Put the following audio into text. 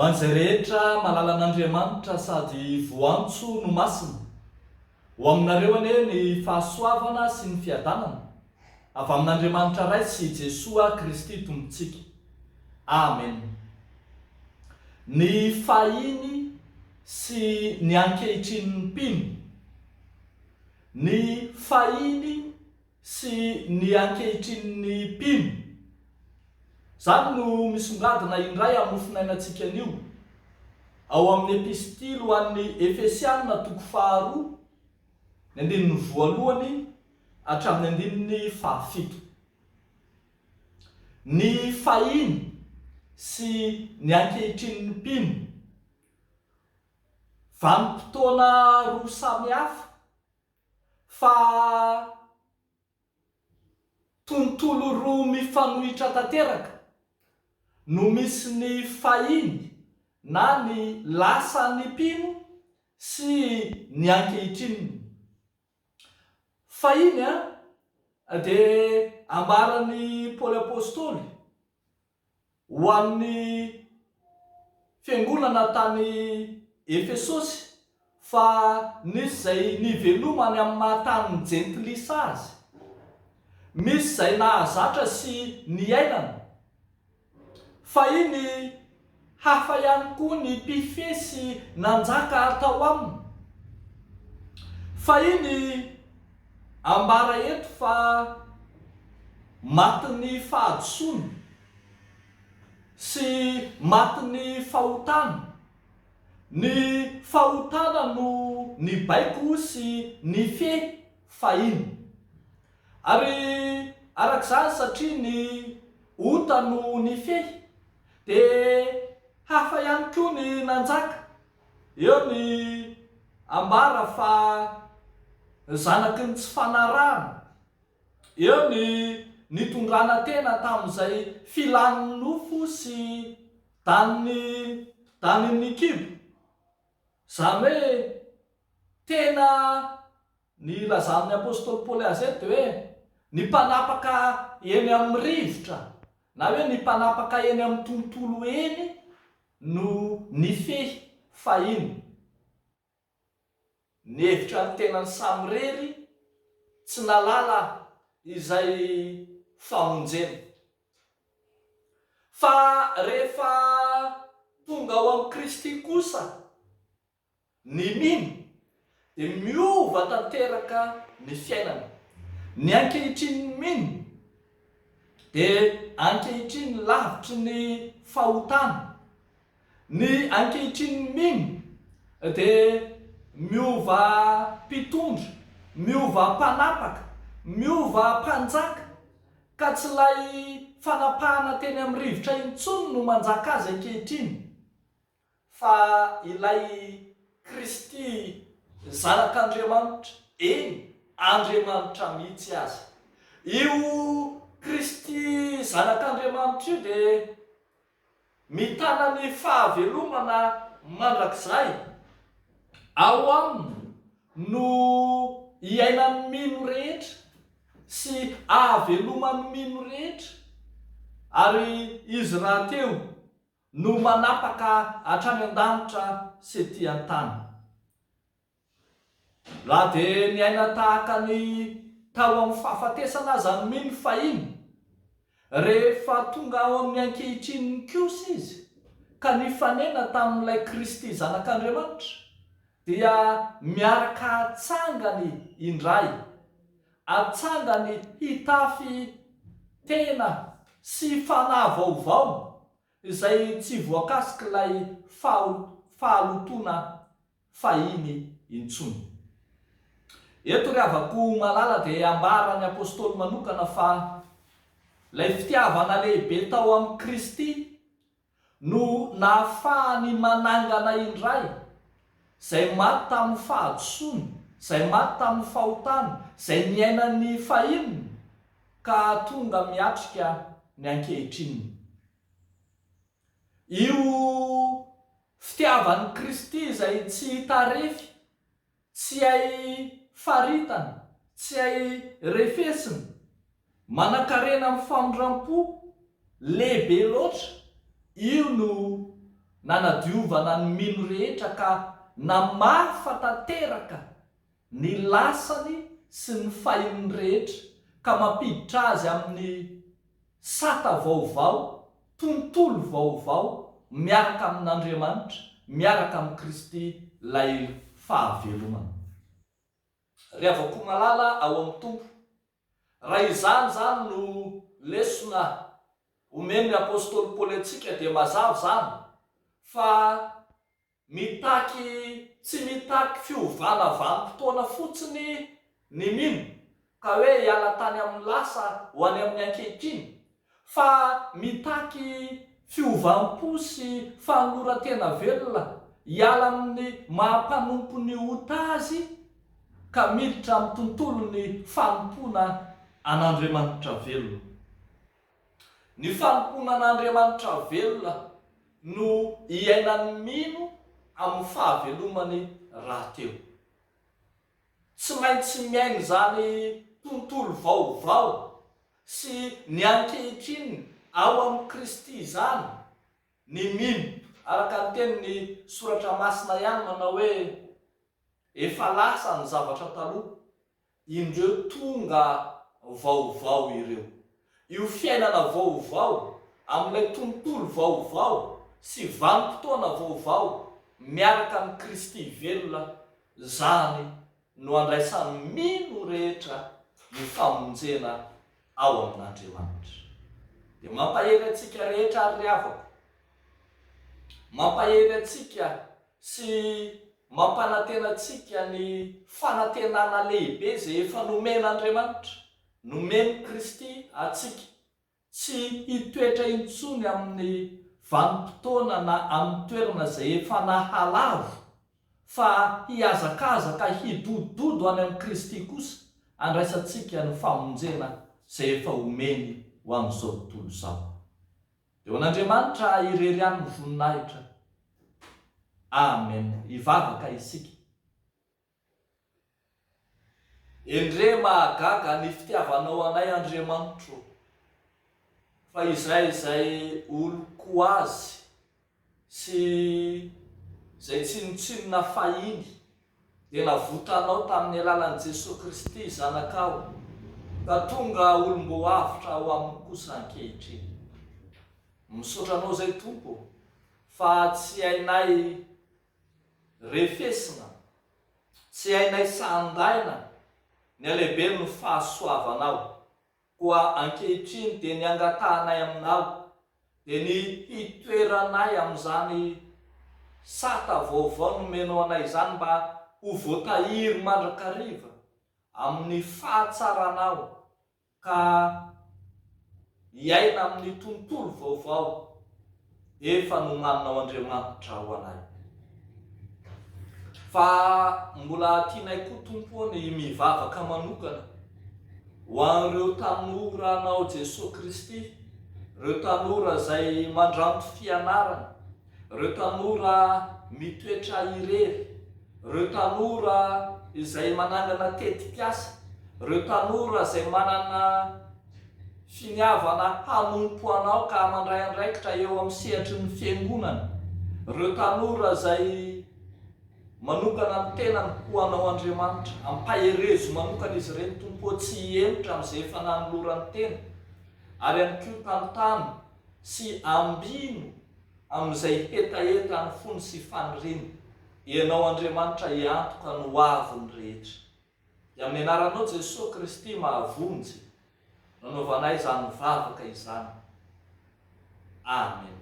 an'izay rehetra malala an'Andriamanitra sady voantso no masina, ho aminareo anie ny fahasoavana sy ny fiadanana avy amin'Andriamanitra ray sy Jesosy Kristy tompontsika. Amen. Ny fahiny sy ny ankehitrinin'ny mpino. Ny fahiny sy ny ankehitrinin'ny mpino. Zany no misongadina indray amin'ny finainantsika anio ao amin'ny epistily ho an'ny Efesiana toko 2 ny andininy voalohany hatramin'ny andininy 7. Ny fahiny sy ny ankehitrinin'ny mpino. Vanim-potoana roa samihafa fa tontolo roa mifanohitra tanteraka no misy ny fahiny na ny lasan'ny mpino sy ny ankehitrininy. Fahiny dia ambaran'ny Paoly Apôstôly ho an'ny fiangonana tany Efesosy fa nisy izay nivelomany amin'ny matin'ny jentilisa azy, misy izay nahazatra sy niainana. Fahiny hafa ihany koa ny mpifesy nanjaka tao aminy. Fahiny ambara eto fa matin'ny fahadisoana sy matin'ny fahotana. Ny fahotana no ny baiko sy ny fe fahiny. Ary arak'izany satria ny ota no ny fe dia hafa ihany koa ny nanjaka. Eo ny ambara fa zanaky ny tsi-fanarahana. Eo ny nitondrana tena tamin'izay filan'ny nofo sy danin'ny kibo. Zany hoe tena ny lazan'ny Apôstôly Paoly azy eto hoe ny mpanapaka eny amin'ny rivotra na hoe ny mpanapaka eny amin'ny tontolo eny no nifehy fahiny. Ny hevitra ny tenany samy rery tsy nalala izay famonjena. Fa rehefa tonga ao amin'ny Kristy kosa ny mino dia miova tanteraka ny fiainana. Ny ankehitrinin'ny mino dia ankehitriny lavitry ny fahotana. Ny ankehitrinin'ny mino dia miova mpitondra, miova mpanapaka, miova mpanjaka, ka tsy ilay fanapahana teny amin'ny rivotra intsony no manjaka azy ankehitriny, fa ilay Kristy zanak'Andriamanitra, Andriamanitra mihitsy azy. Io Kristy zanak'Andriamanitra io dia mitana ny fahavelomana mandrakizay. Ao aminy no iainan'ny mino rehetra sy ahaveloman'ny mino rehetra, ary izy rahateo no manapaka hatrany an-danitra sy ety an-tany. Raha dia niaina tahaka ny tao amin'ny fahafatesana azy ny mino fahiny, rehefa tonga ao amin'ny ankehitrinin'ny kosa izy ka nifanena tamin'ilay Kristy zanak'Andriamanitra, dia miaraka atsangany indray, atsangany hitafy tena sy fanahy vaovao izay tsy voakasiky ilay fahalotona fahiny intsony. Eto ry havako malala dia ambarany Apôstôly manokana fa ilay fitiavana lehibe tao amin'ny Kristy no nahafahany manangana indray izay maty tamin'ny fahadisoana, izay maty tamin'ny fahotana, izay niainan'ny fahininy ka tonga miatrika ny ankehitrininy. Io fitiavan'ny Kristy izay tsy tarefy, tsy hay faritana, tsy hay refesina, manan-karena amin'ny famindram-po lehibe loatra, io no nanadiovana ny mino rehetra ka namafatanteraka ny lasany sy ny fahin'ny rehetra ka mampiditra azy amin'ny sata vaovao, tontolo vaovao miaraka amin'Andriamanitra, miaraka amin'ny Kristy lay fahavelomana. Riavako malala ao amin'ny tompo, raha izany zany no lesona omeny apôstôly Paoly antsika dia mazava zany fa tsy mitaky fiovana vanim-potoana fotsiny ny mino ka hoe hiala tany amin'ny lasa ho any amin'ny ankehitriny, fa mitaky fiovam-po sy fanoloran-tena velona hiala amin'ny mahampanompo ny ota azy ka miditra amin'ny tontolo ny fanompona an'Andriamanitra velona. Ny fanompona an'Andriamanitra velona no iainan'ny mino amin'ny fahavelomany rahateo. Tsy maintsy miaina zany tontolo vaovao sy ny ankehitriny ao amin'ny Kristy zany ny mino, araka ny tenin'ny soratra masina ihany manao hoe efa lasa ny zavatra taloha, indreo tonga vaovao ireo. Io fiainana vaovao amin'ilay tontolo vaovao sy vanim-potoana vaovao miaraka amin'ny Kristy velona, zany no andraisan'ny mino rehetra ny famonjena ao amin'Andriamanitra. Dia mampahery antsika rehetra ary havako, mampahery antsika sy mampanantena antsika ny fanantenana lehibe zay efa nomen'Andriamanitra, nomeny Kristy atsika, tsy hitoetra intsony amin'ny vanim-potoana na amin'ny toerana zay efa nahalavo, fa hiazakazaka hidododo any amin'ny Kristy kosa andraisantsika ny famonjena zay efa omeny ho amin'izao tontolo izao. Eo an'Andriamanitra irery any ny voninahitra. Amen. Ivavaka isika. Endre mahagaga ny fitiavanao anay Andriamanitro, fa izay oloko azy sy zay tsinotsinona fahiny dia navotanao tamin'ny alalan'i Jesosy Kristy zanakao ka tonga olombo avitra ho amin'ny kosa ankehitriny. Misaotra anao zay Tompo fa tsy hainay refesina, tsy hainay sandaina ny halehiben'ny ny fahasoavanao, koa ankehitriny dia ny angatahanay aminao, dia ny hitoeranay amin'izany sata vaovao nomenao anay izany mba ho voatahiry mandrakariva amin'ny fahatsaranao ka hiaina amin'ny tontolo vaovao efa nomaninao Andriamanitra ho anay. Fa mbola tianay koa Tompo ny mivavaka manokana ho an'ireo tanora anao Jesosy Kristy, ireo tanora zay mandranto fianarana, ireo tanora mitoetra irery, ireo tanora izay manangana teti-piasa, ireo tanora izay manana finiavana hanompo anao ka mandray andraikitra eo amin'ny sehatry ny fiangonana, ireo tanora izay manokana ny tenany ho anao Andriamanitra, ampaherezo manokana izy ireny Tompo tsy hiemitra amin'izay efa nanolorany tena, ary ihany koa tantany sy ambino amin'izay hetaheta ny fony sy faniriany, ianao Andriamanitra hiantoka ny hoaviny rehetra. Dia amin'ny anaranao Jesosy Kristy mahavonjy nanaovanay izany mivavaka izany. Amen.